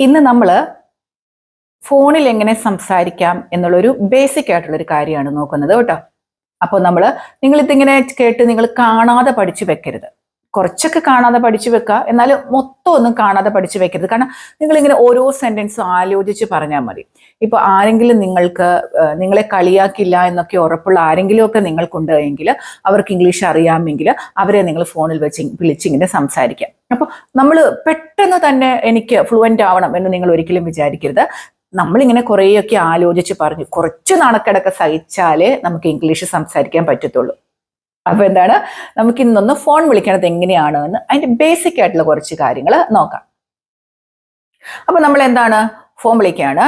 ഇന്ന് നമ്മൾ ഫോണിൽ എങ്ങനെ സംസാരിക്കാം എന്നുള്ളൊരു ബേസിക് ആയിട്ടുള്ളൊരു കാര്യമാണ് നോക്കുന്നത് കേട്ടോ. അപ്പോൾ നിങ്ങളിതിങ്ങനെ കേട്ട് നിങ്ങൾ കാണാതെ പഠിച്ചു വെക്കരുത്. കുറച്ചൊക്കെ കാണാതെ പഠിച്ചു വെക്കുക, എന്നാൽ മൊത്തം ഒന്നും കാണാതെ പഠിച്ചു വെക്കരുത്. കാരണം നിങ്ങളിങ്ങനെ ഓരോ സെന്റൻസും ആലോചിച്ച് പറഞ്ഞാൽ മതി. ഇപ്പൊ ആരെങ്കിലും നിങ്ങളെ കളിയാക്കില്ല എന്നൊക്കെ ഉറപ്പുള്ള ആരെങ്കിലും ഒക്കെ നിങ്ങൾക്കുണ്ട് എങ്കിൽ, അവർക്ക് ഇംഗ്ലീഷ് അറിയാമെങ്കിൽ അവരെ നിങ്ങൾ ഫോണിൽ വെച്ച് വിളിച്ചിങ്ങനെ സംസാരിക്കാം. അപ്പോൾ നമ്മൾ പെട്ടെന്ന് തന്നെ എനിക്ക് ഫ്ലുവൻ്റ് ആവണം എന്ന് നിങ്ങൾ ഒരിക്കലും വിചാരിക്കരുത്. നമ്മളിങ്ങനെ കുറേയൊക്കെ ആലോചിച്ച് പറഞ്ഞു കുറച്ച് നാണക്കേടൊക്കെ സഹിച്ചാലേ നമുക്ക് ഇംഗ്ലീഷ് സംസാരിക്കാൻ പറ്റത്തുള്ളൂ. അപ്പൊ എന്താണ്, നമുക്ക് ഇന്നൊന്ന് ഫോൺ വിളിക്കണത് എങ്ങനെയാണ് എന്ന് അതിന്റെ ബേസിക് ആയിട്ടുള്ള കുറച്ച് കാര്യങ്ങൾ നോക്കാം. അപ്പൊ നമ്മൾ എന്താണ്, ഫോൺ വിളിക്കുകയാണ്.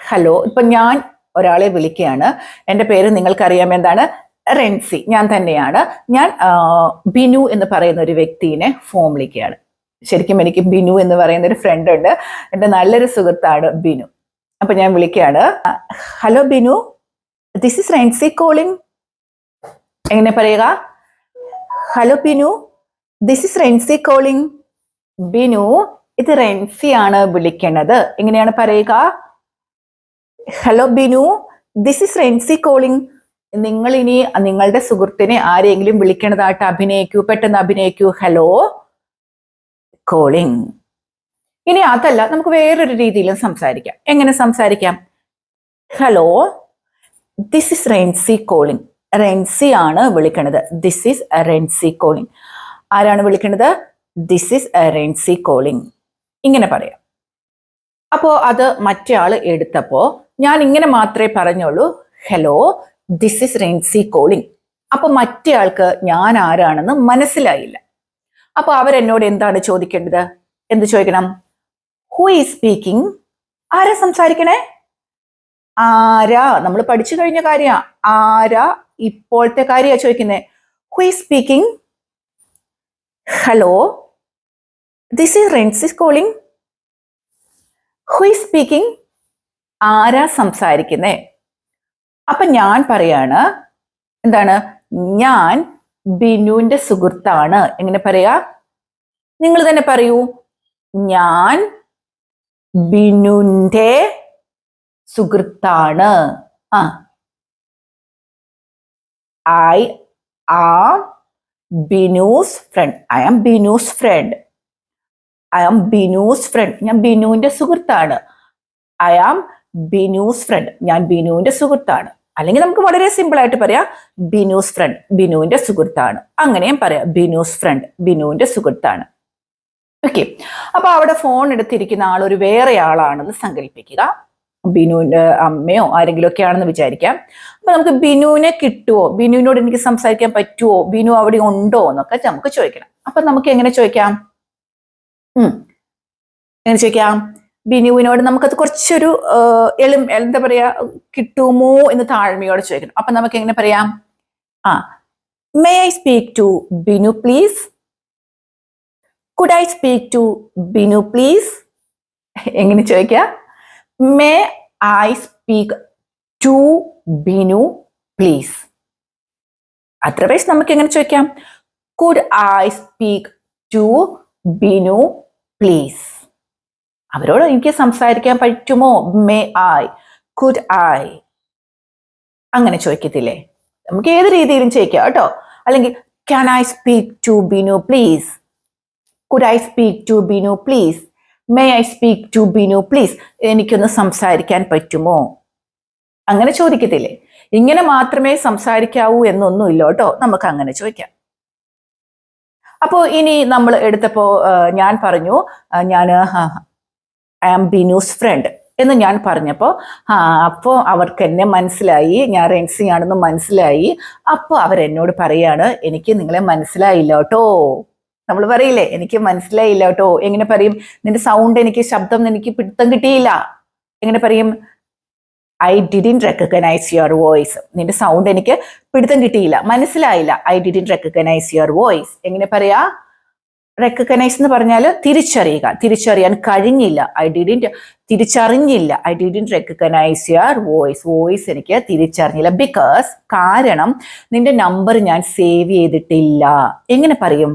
ഹലോ, ഇപ്പൊ ഞാൻ ഒരാളെ വിളിക്കുകയാണ്. എൻ്റെ പേര് നിങ്ങൾക്കറിയാം, എന്താണ്, റെൻസി. ഞാൻ തന്നെയാണ്. ഞാൻ ബിനു എന്ന് പറയുന്ന ഒരു വ്യക്തിനെ ഫോൺ വിളിക്കുകയാണ്. ശരിക്കും എനിക്ക് ബിനു എന്ന് പറയുന്ന ഒരു ഫ്രണ്ട് ഉണ്ട്. എൻ്റെ നല്ലൊരു സുഹൃത്താണ് ബിനു. അപ്പൊ ഞാൻ വിളിക്കുകയാണ്. Hello Binu, this is Rency calling. എങ്ങനെ പറയുക? Hello Binu, this is Rency calling. Binu, ഇത് റെൻസി ആണ് വിളിക്കണത്. എങ്ങനെയാണ് പറയുക? Hello Binu, this is Rency calling. നിങ്ങൾ ഇനി നിങ്ങളുടെ സുഹൃത്തിനെ ആരെങ്കിലും വിളിക്കണതായിട്ട് അഭിനയിക്കൂ, പെട്ടെന്ന് അഭിനയിക്കൂ. Hello calling. ഇനി അതല്ല, നമുക്ക് വേറൊരു രീതിയിലും സംസാരിക്കാം. എങ്ങനെ സംസാരിക്കാം? Hello, this is Rency calling. Rency ആണ് വിളിക്കണത്. This is Rency calling. ആരാണ് വിളിക്കണത്? This is Rency calling. ഇങ്ങനെ പറയാം. അപ്പോ അത് മറ്റേ ആള് എടുത്തപ്പോ ഞാൻ ഇങ്ങനെ മാത്രമേ പറഞ്ഞുള്ളൂ, hello this is Rency calling. അപ്പൊ മറ്റേ ആൾക്ക് ഞാൻ ആരാണെന്ന് മനസ്സിലായില്ല. അപ്പൊ അവരെന്നോട് എന്താണ് ചോദിക്കേണ്ടത്? എന്ത് ചോദിക്കണം? Who is speaking? ആരാ സംസാരിക്കണേ? ആരാ? നമ്മൾ പഠിച്ചു കഴിഞ്ഞ കാര്യ. ആരാ? ഇപ്പോഴത്തെ കാര്യ ചോദിക്കുന്നേ. Who is speaking? Hello this is Rency calling. Who is speaking? ആരാ സംസാരിക്കുന്നേ? അപ്പൊ ഞാൻ പറയാണ്, എന്താണ്, ഞാൻ ബിനുവിന്റെ സുഹൃത്താണ്. എങ്ങനെ പറയാ? നിങ്ങൾ തന്നെ പറയൂ. ഞാൻ ബിനുവിന്റെ സുഹൃത്താണ്. I am Binu's friend. I am Binu's friend. I am Binu's friend. ഞാൻ ബിനുവിന്റെ സുഹൃത്താണ്. I am Binu's friend. ഞാൻ ബിനുവിന്റെ സുഹൃത്താണ്. അല്ലെങ്കിൽ നമുക്ക് വളരെ സിമ്പിൾ ആയിട്ട് പറയാം, ബിനുസ് ഫ്രണ്ട്, ബിനുവിന്റെ സുഹൃത്താണ്. അങ്ങനെയും പറയാം, ബിനുസ് ഫ്രണ്ട്, ബിനുവിന്റെ സുഹൃത്താണ്. ഓക്കെ. അപ്പൊ അവിടെ ഫോൺ എടുത്തിരിക്കുന്ന ആൾ ഒരു വേറെ ആളാണെന്ന് സങ്കല്പിക്കുക. ബിനുവിന്റെ അമ്മയോ ആരെങ്കിലും ഒക്കെ ആണെന്ന് വിചാരിക്കാം. അപ്പൊ നമുക്ക് ബിനുവിനെ കിട്ടുമോ, ബിനുവിനോട് എനിക്ക് സംസാരിക്കാൻ പറ്റുമോ, ബിനു അവിടെ ഉണ്ടോ എന്നൊക്കെ നമുക്ക് ചോദിക്കണം. അപ്പൊ നമുക്ക് എങ്ങനെ ചോദിക്കാം? എങ്ങനെ ചോദിക്കാം? ബിനുവിനോട് നമുക്കത് കുറച്ചൊരു എന്താ പറയാ, കിട്ടുമോ എന്ന് താഴ്മയോടെ ചോദിക്കണം. അപ്പൊ നമുക്ക് എങ്ങനെ പറയാം? May I speak to Binu please? Could I speak to Binu please? എങ്ങനെ ചോദിക്കാം? May I speak to Binu please. Otherwise നമുക്ക് എങ്ങനെ ചോദിക്കാം? Could I speak to Binu please? അവരോട് എനിക്ക് സംസാരിക്കാൻ പറ്റുമോ? മേ ഐ, കുഡ് ഐ, അങ്ങനെ ചോദിക്കത്തില്ലേ? നമുക്ക് ഏത് രീതിയിലും ചോദിക്കാം കേട്ടോ. അല്ലെങ്കിൽ can I speak to Binu please? Could I speak to Binu please? May I speak to Binu please? എനിക്കൊന്ന് സംസാരിക്കാൻ പറ്റുമോ? അങ്ങനെ ചോദിക്കത്തില്ലേ? ഇങ്ങനെ മാത്രമേ സംസാരിക്കാവൂ എന്നൊന്നുമില്ല കേട്ടോ. നമുക്ക് അങ്ങനെ ചോദിക്കാം. അപ്പോ ഇനി നമ്മൾ എടുത്തപ്പോ ഞാൻ പറഞ്ഞു, ഞാൻ ഐ ആം ബിനുസ് ഫ്രണ്ട് എന്ന് ഞാൻ പറഞ്ഞപ്പോ അപ്പോൾ അവർക്ക് എന്നെ മനസ്സിലായി, ഞാൻ റെൻസി ആണെന്ന് മനസ്സിലായി. അപ്പോൾ അവരെന്നോട് പറയാണ്, എനിക്ക് നിങ്ങളെ മനസ്സിലായില്ല കേട്ടോ. നമ്മൾ പറയില്ലേ, എനിക്ക് മനസ്സിലായില്ല കേട്ടോ. എങ്ങനെ പറയും? നിന്റെ സൗണ്ട് എനിക്ക്, ശബ്ദം എനിക്ക് പിടുത്തം കിട്ടിയില്ല. എങ്ങനെ പറയും? I didn't recognise your voice. നിന്റെ സൗണ്ട് എനിക്ക് പിടുത്തം കിട്ടിയില്ല, മനസ്സിലായില്ല. I didn't recognise your voice. എങ്ങനെ പറയാ? റെക്കഗ്നൈസ് എന്ന് പറഞ്ഞാൽ തിരിച്ചറിയുക, തിരിച്ചറിയാൻ കഴിഞ്ഞില്ല. ഐ ഡിഡിന്റ്, തിരിച്ചറിഞ്ഞില്ല. I didn't recognise your voice. Voice എനിക്ക് തിരിച്ചറിഞ്ഞില്ല. ബിക്കോസ്, കാരണം നിന്റെ നമ്പർ ഞാൻ സേവ് ചെയ്തിട്ടില്ല. എങ്ങനെ പറയും?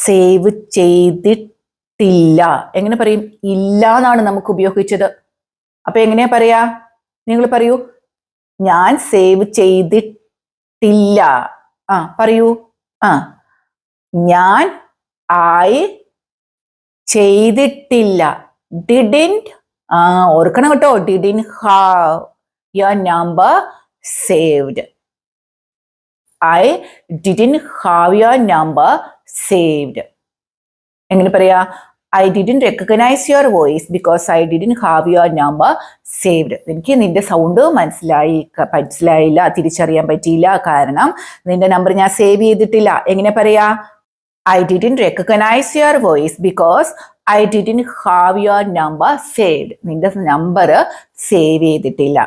സേവ് ചെയ്തിട്ടില്ല. ചെയ്തിട്ടില്ല. എങ്ങനെ പറയും? ഇല്ല എന്നാണ് നമുക്ക് ഉപയോഗിച്ചത്. അപ്പൊ എങ്ങനെയാ പറയാ? നിങ്ങൾ പറയൂ. ഞാൻ സേവ് ചെയ്തിട്ടില്ല. പറയൂ. ഞാൻ ചെയ്തിട്ടില്ല. ഡിഡിൻറ്റ്. ഓർക്കണം കേട്ടോ. Didn't have your number saved. I didn't have your number saved. എങ്ങനെ പറയാ? I didn't recognize your voice because I didn't have your number saved. എനിക്ക് നിന്റെ സൗണ്ട് മനസ്സിലായില്ല, തിരിച്ചറിയാൻ പറ്റിയില്ല, കാരണം നിന്റെ നമ്പർ ഞാൻ സേവ് ചെയ്തിട്ടില്ല. എങ്ങനെ പറയാ? I didn't recognize your voice because I didn't have your number saved. നിന്റെ നമ്പർ സേവ് ചെയ്തിട്ടില്ല.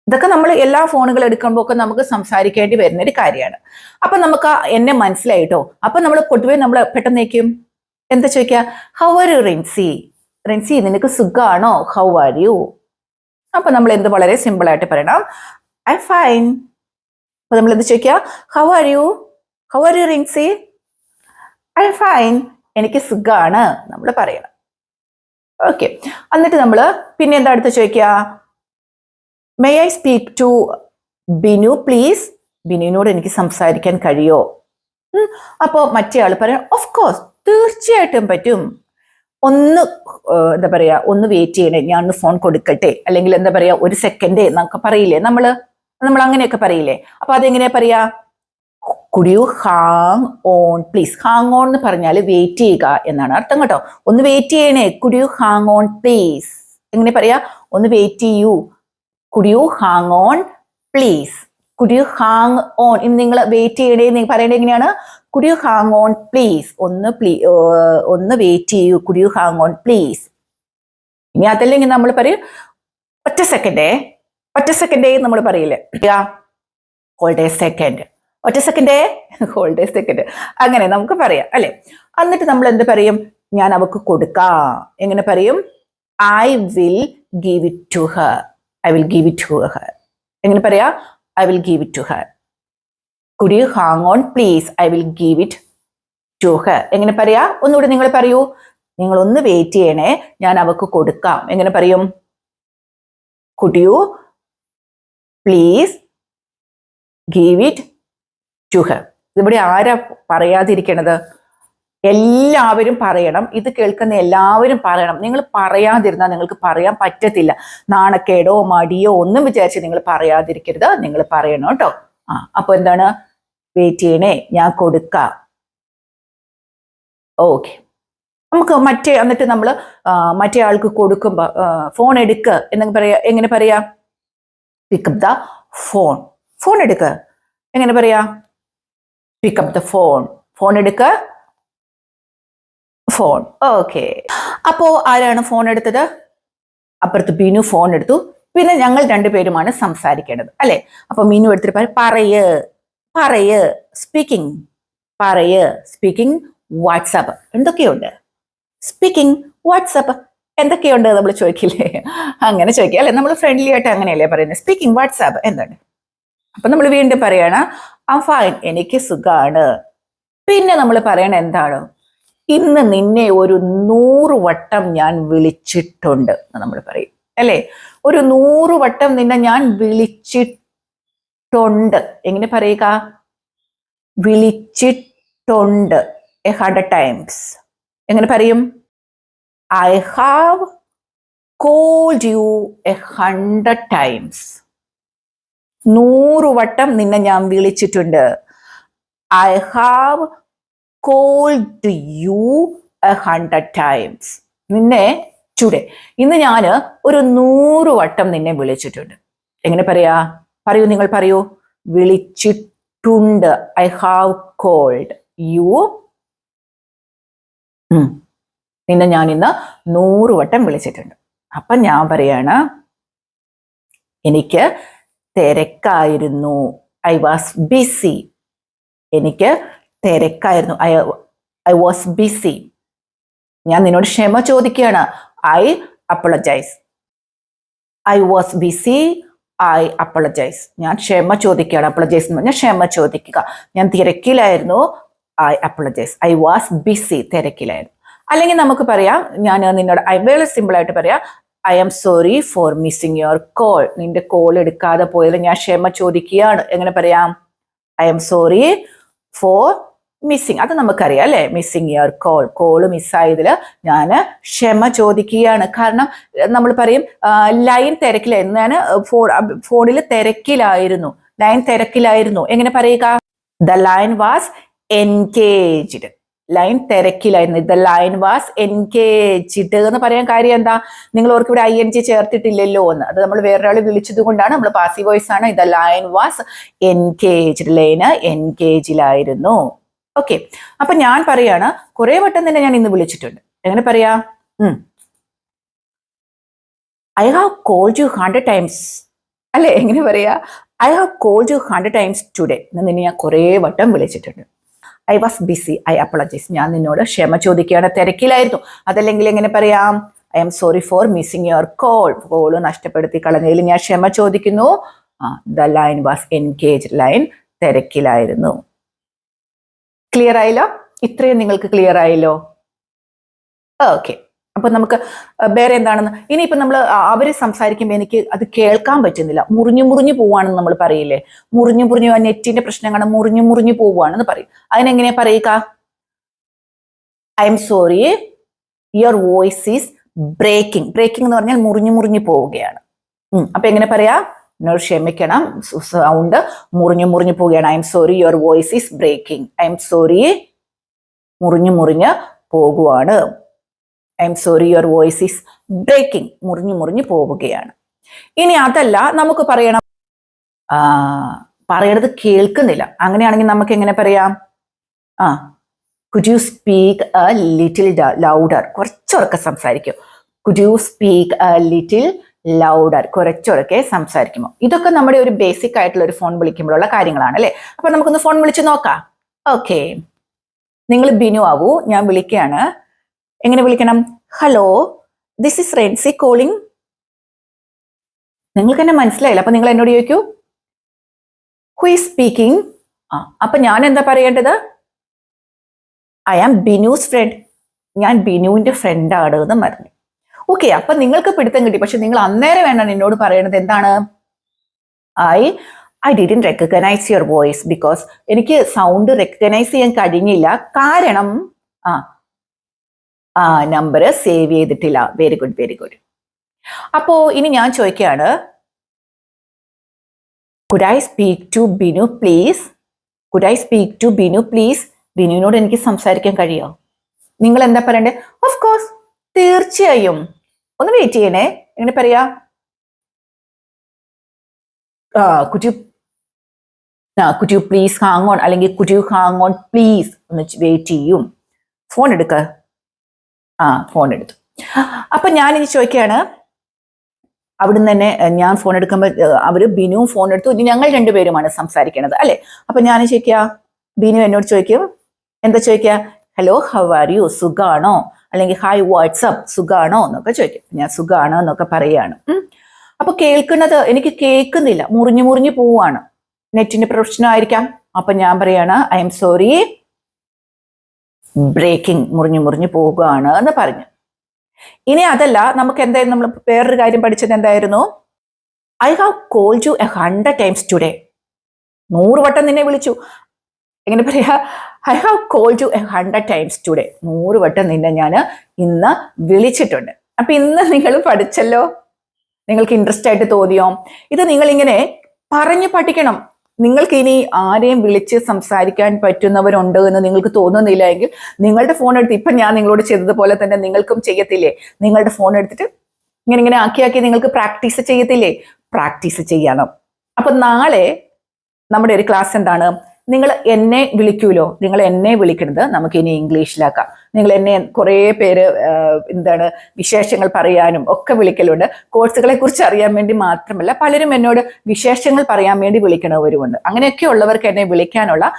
ഇതൊക്കെ നമ്മൾ എല്ലാ ഫോണുകൾ എടുക്കുമ്പോൾ ഒക്കെ നമുക്ക് സംസാരിക്കേണ്ടി വരുന്ന ഒരു കാര്യമാണ്. അപ്പൊ നമുക്ക് എന്നെ മനസ്സിലായിട്ടോ. അപ്പൊ നമ്മൾ പൊതുവെ നമ്മൾ പെട്ടെന്നേക്കും എന്താ ചോദിക്കുക? How are you Rincy? Rincy നിനക്ക് സുഖാണോ? How are you? അപ്പൊ നമ്മൾ എന്ത് വളരെ സിമ്പിൾ ആയിട്ട് പറയണം, ഐ ഫൈൻ. അപ്പൊ നമ്മൾ എന്ത് ചോദിക്കുക? How are you? How are you Rincy? I fine. എനിക്ക് സുഖാണ് നമ്മൾ പറയണം. ഓക്കെ. എന്നിട്ട് നമ്മൾ പിന്നെ എന്താ അടുത്ത് ചോദിക്കുക? May I speak to Binu please? ബിനുവിനോട് എനിക്ക് സംസാരിക്കാൻ കഴിയോ? അപ്പോൾ മറ്റേ ആൾ പറയാം, ഓഫ് കോഴ്സ്, തീർച്ചയായിട്ടും പറ്റും. ഒന്ന് എന്താ പറയാ, ഒന്ന് വെയിറ്റ് ചെയ്യണേ, ഞാൻ ഒന്ന് ഫോൺ കൊടുക്കട്ടെ, അല്ലെങ്കിൽ എന്താ പറയാ, ഒരു സെക്കൻഡ് എന്നൊക്കെ പറയില്ലേ നമ്മൾ അങ്ങനെയൊക്കെ പറയില്ലേ? അപ്പൊ അതെങ്ങനെയാ പറയാ? Could you hang on please? Hang on എന്ന് പറഞ്ഞാൽ വെയിറ്റ് ചെയ്യുക എന്നാണ് അർത്ഥം കേട്ടോ. ഒന്ന് വെയിറ്റ് ചെയ്യണേ. Could you hang on please? എങ്ങനെ പറയാ? ഒന്ന് വെയിറ്റ് ചെയ്യൂ. Could you hang on please? Could you hang on. ഇനി നിങ്ങൾ വെയിറ്റ് ചെയ്യണേ പറയണേ എങ്ങനെയാണ്? Could you hang on please? ഒന്ന് വെയിറ്റ് ചെയ്യൂ. Could you hang on please? ഇനി അതല്ലെങ്കിൽ നമ്മൾ പറയും ഒറ്റ സെക്കൻഡേ നമ്മൾ പറയില്ലേ? Hold A second. ഒറ്റ സെക്കൻഡേ, ഹോൾഡ് എ സെക്കൻഡ്. അങ്ങനെ നമുക്ക് പറയാം അല്ലെ? എന്നിട്ട് നമ്മൾ എന്ത് പറയും? ഞാൻ അവക്ക് കൊടുക്കാം. എങ്ങനെ പറയും? I will give it to her. I will give it to her. എങ്ങനെ പറയാ? I will give it to her. Could you hang on please? I will give it to her. എങ്ങനെ പറയാ? ഒന്നുകൂടി നിങ്ങൾ പറയൂ. നിങ്ങൾ ഒന്ന് വെയിറ്റ് ചെയ്യണേ, ഞാൻ അവക്ക് കൊടുക്കാം. എങ്ങനെ പറയും? Could you please give it to her? ഇവിടെ ആരാ പറയാതിരിക്കണത്? എല്ലാവരും പറയണം. ഇത് കേൾക്കുന്ന എല്ലാവരും പറയണം. നിങ്ങൾ പറയാതിരുന്നാൽ നിങ്ങൾക്ക് പറയാൻ പറ്റത്തില്ല. നാണക്കേടോ മടിയോ ഒന്നും വിചാരിച്ച് നിങ്ങൾ പറയാതിരിക്കരുത്. നിങ്ങൾ പറയണം കേട്ടോ. അപ്പൊ എന്താണ്? വെയിറ്റ് ചെയ്യണേ, ഞാൻ കൊടുക്കാം. ഓക്കെ. നമുക്ക് എന്നിട്ട് നമ്മൾ മറ്റേ ആൾക്ക് കൊടുക്കുമ്പോ ഫോൺ എടുക്ക എങ്ങനെ പറയാ? Pickup the phone. ഫോൺ എടുക്ക എങ്ങനെ പറയാ? Pickup the phone. ഫോൺ എടുക്ക, ഫോൺ. ഓക്കെ. അപ്പോ ആരാണ് ഫോൺ എടുത്തത്? അപ്പുറത്ത് ബിനു ഫോൺ എടുത്തു. പിന്നെ ഞങ്ങൾ രണ്ടുപേരുമാണ് സംസാരിക്കേണ്ടത് അല്ലെ? അപ്പൊ മീനു എടുത്തിട്ട് പറയ് സ്പീക്കിംഗ്, സ്പീക്കിംഗ് വാട്സാപ്പ് എന്തൊക്കെയുണ്ട്? സ്പീക്കിംഗ് വാട്സാപ്പ് എന്തൊക്കെയുണ്ട് നമ്മൾ ചോദിക്കില്ലേ? അങ്ങനെ ചോദിക്കുക അല്ലെ? നമ്മൾ ഫ്രണ്ട്ലി ആയിട്ട് അങ്ങനെയല്ലേ പറയുന്നത്? സ്പീക്കിംഗ് വാട്സാപ്പ് എന്താണ്? അപ്പൊ നമ്മൾ വീണ്ടും പറയണ ഐ ഫൈൻ, എനിക്ക് സുഖാണ്. പിന്നെ നമ്മൾ പറയണ എന്താണ്? ഇന്ന് നിന്നെ ഒരു 100 വട്ടം ഞാൻ വിളിച്ചിട്ടുണ്ട് എന്ന് നമ്മൾ പറയും അല്ലേ? ഒരു 100 വട്ടം നിന്നെ ഞാൻ വിളിച്ചിട്ടുണ്ട്. എങ്ങനെ പറയുക? വിളിച്ചിട്ടുണ്ട്. 100 times. എങ്ങനെ പറയും? I have called you 100 times. 100 വട്ടം നിന്നെ ഞാൻ വിളിച്ചിട്ടുണ്ട്. I have called you 100 times. നിന്നെ ഇന്ന് ഞാൻ ഒരു 100 വട്ടം നിന്നെ വിളിച്ചിട്ടുണ്ട്. എങ്ങനെ പറയാ? നിങ്ങൾ പറയൂ. വിളിച്ചിട്ടുണ്ട്. I have called you. നിന്നെ ഞാൻ ഇന്ന് 100 വട്ടം വിളിച്ചിട്ടുണ്ട്. അപ്പൊ ഞാൻ പറയാണ്, എനിക്ക് തിരക്കായിരുന്നു. I was BC. എനിക്ക് തിരക്കായിരുന്നു. I was BC. ഞാൻ നിന്നോട് ക്ഷമ ചോദിക്കുകയാണ്. I apologise. I was busy. I apologise. ഞാൻ ക്ഷമ ചോദിക്കുകയാണ്. അപ്പോളജൈസ് എന്ന് പറഞ്ഞാൽ ക്ഷമ ചോദിക്കുക. ഞാൻ തിരക്കിലായിരുന്നു. I apologise. I was BC. തിരക്കിലായിരുന്നു. അല്ലെങ്കിൽ നമുക്ക് പറയാം, ഞാൻ നിന്നോട് വളരെ സിമ്പിൾ ആയിട്ട് പറയാം, I am sorry for missing your call. നിന്റെ കോൾ എടുക്കാതെ പോയാൽ ഞാൻ ക്ഷമ ചോദിക്കുകയാണ്. എങ്ങനെ പറയാം? I am sorry for missing. അത് നമുക്കറിയാം അല്ലെ, മിസ്സിങ് യുവർ കോള് മിസ്സായതിൽ ഞാൻ ക്ഷമ ചോദിക്കുകയാണ്. കാരണം നമ്മൾ പറയും ലൈൻ തിരക്കിലായിരുന്നു, ഞാൻ ഫോണിൽ തിരക്കിലായിരുന്നു, ലൈൻ തിരക്കിലായിരുന്നു. എങ്ങനെ പറയുക? The line was engaged. Line തിരക്കിലായിരുന്നു. ദ ലൈൻ വാസ് എൻഗേജ്ഡ് എന്ന് പറയാൻ കാര്യം എന്താ? നിങ്ങൾ ഓർക്ക് ഇവിടെ ING ചേർത്തിട്ടില്ലല്ലോ എന്ന്. അത് നമ്മൾ വേറൊരാൾ വിളിച്ചത് കൊണ്ടാണ്, നമ്മൾ പാസീവ് വോയിസ് ആണ്. The line was engaged. ലൈന് എൻഗേജിലായിരുന്നു. ഓക്കെ, അപ്പൊ ഞാൻ പറയാണ്, കുറെ വട്ടം തന്നെ ഞാൻ ഇന്ന് വിളിച്ചിട്ടുണ്ട്. എങ്ങനെ പറയാ? I have called you 100 times അല്ലെ? എങ്ങനെ പറയാ? I have called you 100 times today. നിന്നെ ഞാൻ കുറെ വട്ടം വിളിച്ചിട്ടുണ്ട്. I was busy, I apologise. ഞാൻ നിന്നോട് ക്ഷമ ചോദിക്കുകയാണ്, തിരക്കിലായിരുന്നു. അതല്ലെങ്കിൽ എങ്ങനെ പറയാം? I am sorry for missing your call നഷ്ടപ്പെടുത്തി കളഞ്ഞതിൽ ഞാൻ ക്ഷമ ചോദിക്കുന്നു. The line was engaged. Line തിരക്കിലായിരുന്നു. ക്ലിയർ ആയല്ലോ? ഇത്രയും നിങ്ങൾക്ക് ക്ലിയർ ആയല്ലോ? ഓക്കെ, അപ്പൊ നമുക്ക് വേറെ എന്താണെന്ന് ഇനിയിപ്പോ നമ്മൾ അവര് സംസാരിക്കുമ്പോൾ എനിക്ക് അത് കേൾക്കാൻ പറ്റുന്നില്ല, മുറിഞ്ഞു പോവാണെന്ന് നമ്മൾ പറയില്ലേ? മുറിഞ്ഞു ആ നെറ്റിന്റെ പ്രശ്നം കാണാൻ മുറിഞ്ഞു പോവാണെന്ന് പറയും. അതിനെങ്ങനെയാ പറയുക? I am sorry your voice is breaking. Breaking എന്ന് പറഞ്ഞാൽ മുറിഞ്ഞു പോവുകയാണ്. അപ്പൊ എങ്ങനെ പറയാ? എന്നോട് ക്ഷമിക്കണം, സൗണ്ട് മുറിഞ്ഞു പോവുകയാണ്. I am sorry your voice is breaking. I am sorry മുറിഞ്ഞു പോകുവാണ്. I am sorry your voice is breaking. മുറിഞ്ഞു പോവുകയാണ്. ഇനി അതല്ല, നമുക്ക് പറയണം, പറയണത് കേൾക്കുന്നില്ല. അങ്ങനെയാണെങ്കിൽ നമുക്ക് എങ്ങനെ പറയാം? Could you speak a little louder. കുറച്ചുറക്കെ സംസാരിക്കും. Could you speak a little louder. കുറച്ചുറക്കെ സംസാരിക്കുമോ? ഇതൊക്കെ നമ്മുടെ ഒരു ബേസിക് ആയിട്ടുള്ള ഒരു ഫോൺ വിളിക്കുമ്പോഴുള്ള കാര്യങ്ങളാണ് അല്ലെ? അപ്പൊ നമുക്കൊന്ന് ഫോൺ വിളിച്ച് നോക്കാം. ഓക്കെ, നിങ്ങൾ ബിനു ആവൂ, ഞാൻ വിളിക്കുകയാണ്. എങ്ങനെ വിളിക്കണം? Hello, this is Rency calling. നിങ്ങൾക്ക് എന്നെ മനസ്സിലായില്ല, അപ്പൊ നിങ്ങൾ എന്നോട് ചോദിക്കൂ, ഹു ഈസ് സ്പീക്കിംഗ്? അപ്പൊ ഞാൻ എന്താ പറയേണ്ടത്? I am Binu's friend. ഞാൻ ബിനുവിന്റെ ഫ്രണ്ടാണ് എന്ന് പറഞ്ഞു. ഓക്കെ, അപ്പൊ നിങ്ങൾക്ക് പിടുത്തം കിട്ടി. പക്ഷെ നിങ്ങൾ അന്നേരം വേണം എന്നോട് പറയണത് എന്താണ്? I didn't recognise your voice because എനിക്ക് സൗണ്ട് റെക്കഗ്നൈസ് ചെയ്യാൻ കഴിഞ്ഞില്ല. കാരണം നമ്പർ സേവ് ചെയ്തിട്ടില്ല. Very good. അപ്പോ ഇനി ഞാൻ ചോദിക്കുകയാണ്, could I speak to Binu please? Could I speak to Binu please? ബിനുവിനോട് എനിക്ക് സംസാരിക്കാൻ കഴിയോ? നിങ്ങൾ എന്താ പറയണ്ടേ? ഓഫ് കോഴ്സ്, തീർച്ചയായും. ഒന്ന് വെയിറ്റ് ചെയ്യണേ. എങ്ങനെ പറയാ? Could you please hang on, അല്ലെങ്കിൽ could you hang on please. ഒന്ന് വെയിറ്റ് ചെയ്യും. ഫോൺ എടുക്ക. ഫോൺ എടുത്തു. അപ്പൊ ഞാൻ ഇനി ചോദിക്കുകയാണ്, അവിടുന്ന് തന്നെ ഞാൻ ഫോൺ എടുക്കുമ്പോൾ അവര് ബിനു ഫോൺ എടുത്തു. ഇനി ഞങ്ങൾ രണ്ടുപേരുമാണ് സംസാരിക്കണത് അല്ലെ? അപ്പൊ ഞാൻ ചോദിക്കുക, ബിനു എന്നോട് ചോദിക്കും, എന്താ ചോദിക്കുക? Hello, how are U? സുഖാണോ? അല്ലെങ്കിൽ ഹായ് വാട്സ്ആപ്പ്, സുഖാണോ എന്നൊക്കെ ചോദിക്കും. ഞാൻ സുഖാണോ എന്നൊക്കെ പറയാണ്. അപ്പൊ കേൾക്കുന്നത് എനിക്ക് കേൾക്കുന്നില്ല, മുറിഞ്ഞു പോവാണ്. നെറ്റിന്റെ പ്രശ്നമായിരിക്കാം. അപ്പൊ ഞാൻ പറയാണ്, ഐ എം സോറി ബ്രേക്കിംഗ്. മുറിഞ്ഞു പോവുകയാണ് എന്ന് പറഞ്ഞു. ഇനി അതല്ല, നമുക്ക് എന്തായിരുന്നു, നമ്മൾ വേറൊരു കാര്യം പഠിച്ചത് എന്തായിരുന്നു? I have called you 100 times today. 100 വട്ടം നിന്നെ വിളിച്ചു. എങ്ങനെ പറയാ? I have called you 100 times today. 100 വട്ടം നിന്നെ ഞാൻ ഇന്ന് വിളിച്ചിട്ടുണ്ട്. അപ്പൊ ഇന്ന് നിങ്ങൾ പഠിച്ചല്ലോ. നിങ്ങൾക്ക് ഇൻട്രസ്റ്റ് ആയിട്ട് തോന്നിയോ? ഇത് നിങ്ങൾ ഇങ്ങനെ പറഞ്ഞു പഠിക്കണം. നിങ്ങൾക്ക് ഇനി ആരെയും വിളിച്ച് സംസാരിക്കാൻ പറ്റുന്നവരുണ്ട് എന്ന് നിങ്ങൾക്ക് തോന്നുന്നില്ല എങ്കിൽ നിങ്ങളുടെ ഫോൺ എടുത്ത്, ഇപ്പൊ ഞാൻ നിങ്ങളോട് ചെയ്തതുപോലെ തന്നെ നിങ്ങൾക്കും ചെയ്യത്തില്ലേ? നിങ്ങളുടെ ഫോൺ എടുത്തിട്ട് ഇങ്ങനെ ആക്കി നിങ്ങൾക്ക് പ്രാക്ടീസ് ചെയ്യത്തില്ലേ? പ്രാക്ടീസ് ചെയ്യണം. അപ്പൊ നാളെ നമ്മുടെ ഒരു ക്ലാസ് എന്താണ്? നിങ്ങൾ എന്നെ വിളിക്കൂലോ, നിങ്ങൾ എന്നെ വിളിക്കുന്നത് നമുക്ക് ഇനി ഇംഗ്ലീഷിലാക്കാം. നിങ്ങൾ എന്നെ കുറേ പേര് എന്താണ് വിശേഷങ്ങൾ പറയാനും ഒക്കെ വിളിക്കലുണ്ട്. കോഴ്സുകളെ കുറിച്ച് അറിയാൻ വേണ്ടി മാത്രമല്ല, പലരും എന്നോട് വിശേഷങ്ങൾ പറയാൻ വേണ്ടി വിളിക്കണവരുമുണ്ട്. അങ്ങനെയൊക്കെ ഉള്ളവർക്ക് എന്നെ വിളിക്കാനുള്ള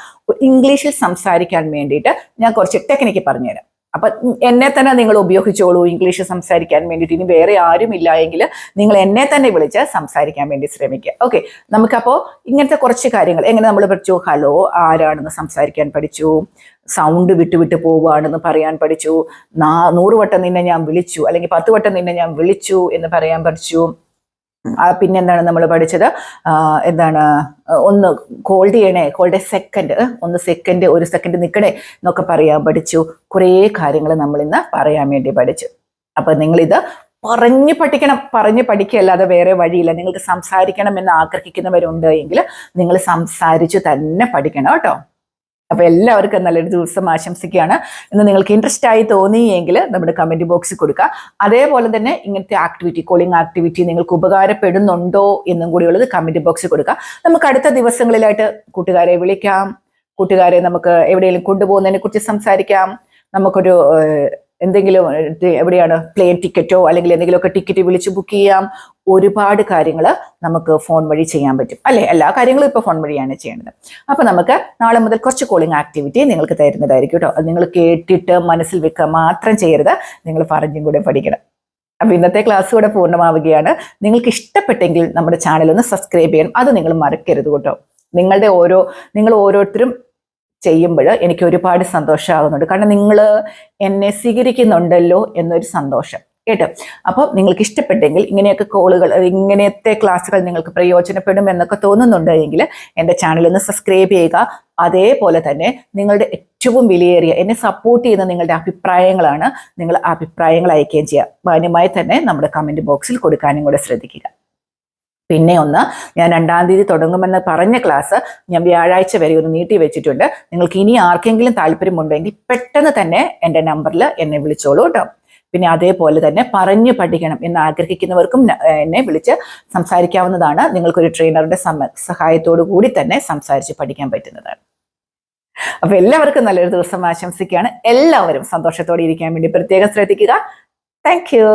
ഇംഗ്ലീഷിൽ സംസാരിക്കാൻ വേണ്ടിയിട്ട് ഞാൻ കുറച്ച് ടെക്നിക്ക് പറഞ്ഞുതരാം. അപ്പൊ എന്നെ തന്നെ നിങ്ങൾ ഉപയോഗിച്ചോളൂ ഇംഗ്ലീഷ് സംസാരിക്കാൻ വേണ്ടിയിട്ട്. ഇനി വേറെ ആരും ഇല്ല എങ്കിൽ നിങ്ങൾ എന്നെ തന്നെ വിളിച്ച് സംസാരിക്കാൻ വേണ്ടി ശ്രമിക്കുക. ഓക്കെ, നമുക്കപ്പോ ഇങ്ങനത്തെ കുറച്ച് കാര്യങ്ങൾ എങ്ങനെ നമ്മൾ പഠിച്ചു. ഹലോ ആരാണെന്ന് സംസാരിക്കാൻ പഠിച്ചു, സൗണ്ട് വിട്ട് വിട്ട് പോവുകയാണെന്ന് പറയാൻ പഠിച്ചു, 100 വട്ടം നിന്നെ ഞാൻ വിളിച്ചു അല്ലെങ്കിൽ 10 വട്ടം നിന്നെ ഞാൻ വിളിച്ചു എന്ന് പറയാൻ പഠിച്ചു. പിന്നെന്താണ് നമ്മൾ പഠിച്ചത്, എന്താണ് ഒന്ന് കോൾഡ് ചെയ്യണേ, കോൾഡ് സെക്കൻഡ്, 1 സെക്കൻഡ് 1 സെക്കൻഡ് നിൽക്കണേ എന്നൊക്കെ പറയാൻ പഠിച്ചു. കുറേ കാര്യങ്ങൾ നമ്മൾ ഇന്ന് പറയാൻ വേണ്ടി പഠിച്ചു. അപ്പൊ നിങ്ങളിത് പറഞ്ഞ് പഠിക്കണം, പറഞ്ഞ് പഠിക്കുകയല്ലാതെ വേറെ വഴിയില്ല. നിങ്ങൾക്ക് സംസാരിക്കണം എന്ന് ആഗ്രഹിക്കുന്നവരുണ്ട് എങ്കിൽ നിങ്ങൾ സംസാരിച്ചു തന്നെ പഠിക്കണം കേട്ടോ. അപ്പൊ എല്ലാവർക്കും നല്ലൊരു ദിവസം ആശംസിക്കുകയാണ്. ഇന്ന് നിങ്ങൾക്ക് ഇൻട്രസ്റ്റ് ആയി തോന്നിയെങ്കിൽ നമ്മുടെ കമന്റ് ബോക്സിൽ കൊടുക്കുക. അതേപോലെ തന്നെ ഇങ്ങനത്തെ ആക്ടിവിറ്റി, കോളിംഗ് ആക്ടിവിറ്റി നിങ്ങൾക്ക് ഉപകാരപ്പെടുന്നുണ്ടോ എന്നും കൂടിയുള്ളത് കമന്റ് ബോക്സിൽ കൊടുക്കുക. നമുക്ക് അടുത്ത ദിവസങ്ങളിലായിട്ട് കൂട്ടുകാരെ വിളിക്കാം, കൂട്ടുകാരെ നമുക്ക് എവിടെയെങ്കിലും കൊണ്ടുപോകുന്നതിനെ കുറിച്ച് സംസാരിക്കാം. നമുക്കൊരു എന്തെങ്കിലും എവിടെയാണ് പ്ലെയിൻ ടിക്കറ്റോ അല്ലെങ്കിൽ എന്തെങ്കിലുമൊക്കെ ടിക്കറ്റ് വിളിച്ച് ബുക്ക് ചെയ്യാം. ഒരുപാട് കാര്യങ്ങൾ നമുക്ക് ഫോൺ വഴി ചെയ്യാൻ പറ്റും അല്ലെ. എല്ലാ കാര്യങ്ങളും ഇപ്പൊ ഫോൺ വഴിയാണ് ചെയ്യേണ്ടത്. അപ്പൊ നമുക്ക് നാളെ മുതൽ കുറച്ച് കോളിംഗ് ആക്ടിവിറ്റി നിങ്ങൾക്ക് തരുന്നതായിരിക്കും കേട്ടോ. അത് നിങ്ങൾ കേട്ടിട്ട് മനസ്സിൽ വെക്കുക മാത്രം ചെയ്യരുത്, നിങ്ങൾ പറഞ്ഞും കൂടെ പഠിക്കണം. അപ്പൊ ഇന്നത്തെ ക്ലാസ് കൂടെ പൂർണ്ണമാവുകയാണ്. നിങ്ങൾക്ക് ഇഷ്ടപ്പെട്ടെങ്കിൽ നമ്മുടെ ചാനൽ ഒന്ന് സബ്സ്ക്രൈബ് ചെയ്യണം, അത് നിങ്ങൾ മറക്കരുത് കേട്ടോ. നിങ്ങൾ ഓരോരുത്തരും ചെയ്യുമ്പോൾ എനിക്ക് ഒരുപാട് സന്തോഷമാകുന്നുണ്ട്. കാരണം നിങ്ങൾ എന്നെ സ്വീകരിക്കുന്നുണ്ടല്ലോ എന്നൊരു സന്തോഷം കേട്ടോ. അപ്പോൾ നിങ്ങൾക്ക് ഇഷ്ടപ്പെട്ടെങ്കിൽ ഇങ്ങനെയൊക്കെ ഇങ്ങനത്തെ ക്ലാസ്സുകൾ നിങ്ങൾക്ക് പ്രയോജനപ്പെടും എന്നൊക്കെ തോന്നുന്നുണ്ടെങ്കിൽ എൻ്റെ ചാനൽ ഒന്ന് സബ്സ്ക്രൈബ് ചെയ്യുക. അതേപോലെ തന്നെ നിങ്ങളുടെ ഏറ്റവും വിലയേറിയ എന്നെ സപ്പോർട്ട് ചെയ്യുന്ന നിങ്ങളുടെ അഭിപ്രായങ്ങളാണ്, നിങ്ങൾ അഭിപ്രായങ്ങൾ അയക്കുകയും ചെയ്യുക. മാന്യമായി തന്നെ നമ്മുടെ കമന്റ് ബോക്സിൽ കൊടുക്കാനും കൂടെ ശ്രദ്ധിക്കുക. പിന്നെ ഞാൻ 2-ാം തീയതി തുടങ്ങുമെന്ന് പറഞ്ഞ ക്ലാസ് ഞാൻ വ്യാഴാഴ്ച വരെ ഒന്ന് നീട്ടി വെച്ചിട്ടുണ്ട്. നിങ്ങൾക്ക് ഇനി ആർക്കെങ്കിലും താല്പര്യമുണ്ടെങ്കിൽ പെട്ടെന്ന് തന്നെ എൻ്റെ നമ്പറിൽ എന്നെ വിളിച്ചോളൂ കേട്ടോ. പിന്നെ അതേപോലെ തന്നെ പറഞ്ഞു പഠിക്കണം എന്ന് ആഗ്രഹിക്കുന്നവർക്കും എന്നെ വിളിച്ച് സംസാരിക്കാവുന്നതാണ്. നിങ്ങൾക്കൊരു ട്രെയിനറുടെ സഹായത്തോടു കൂടി തന്നെ സംസാരിച്ച് പഠിക്കാൻ പറ്റുന്നതാണ്. അപ്പൊ എല്ലാവർക്കും നല്ലൊരു ദിവസം ആശംസിക്കുകയാണ്. എല്ലാവരും സന്തോഷത്തോടെ ഇരിക്കാൻ വേണ്ടി പ്രത്യേകം ശ്രദ്ധിക്കുക. Thank you.